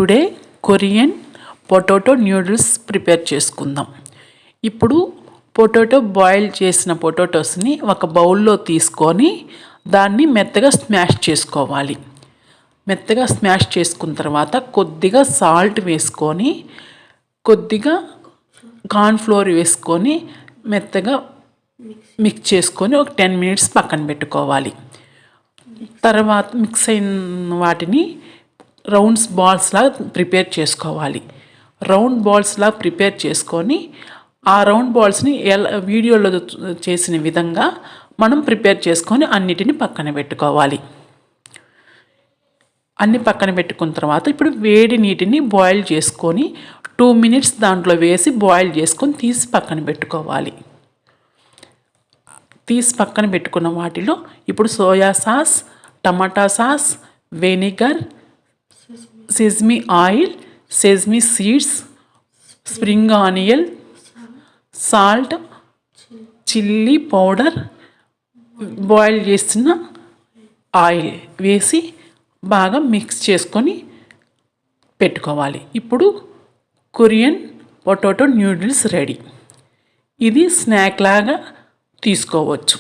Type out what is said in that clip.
Today Korean potato noodles prepare చేసుకుందాం. ఇప్పుడు potato boil చేసిన పొటాటోస్ని ఒక బౌల్లో తీసుకొని దాన్ని మెత్తగా స్మాష్ చేసుకోవాలి. మెత్తగా స్మాష్ చేసుకున్న తర్వాత కొద్దిగా సాల్ట్ వేసుకొని కొద్దిగా కార్న్ఫ్లోర్ వేసుకొని మెత్తగా మిక్స్ చేసుకొని ఒక 10 minutes పక్కన పెట్టుకోవాలి. తర్వాత మిక్స్ అయిన వాటిని రౌండ్స్ బాల్స్ లాగా ప్రిపేర్ చేసుకోవాలి. రౌండ్ బాల్స్ లాగా ప్రిపేర్ చేసుకొని ఆ రౌండ్ బాల్స్ని వీడియోలో చేసిన విధంగా మనం ప్రిపేర్ చేసుకొని అన్నిటిని పక్కన పెట్టుకోవాలి. అన్ని పక్కన పెట్టుకున్న తర్వాత ఇప్పుడు వేడి నీటిని బాయిల్ చేసుకొని 2 minutes దాంట్లో వేసి బాయిల్ చేసుకొని తీసి పక్కన పెట్టుకోవాలి. తీసి పక్కన పెట్టుకున్న వాటిలో ఇప్పుడు సోయా సాస్, టమాటా sauce, vinegar, sesame oil, sesame seeds, spring onion, salt, chilli powder, boil చేసిన ఆయిల్ వేసి బాగా మిక్స్ చేసుకొని పెట్టుకోవాలి. ఇప్పుడు కొరియన్ పొటాటో న్యూడిల్స్ రెడీ. ఇది స్నాక్ లాగా తీసుకోవచ్చు.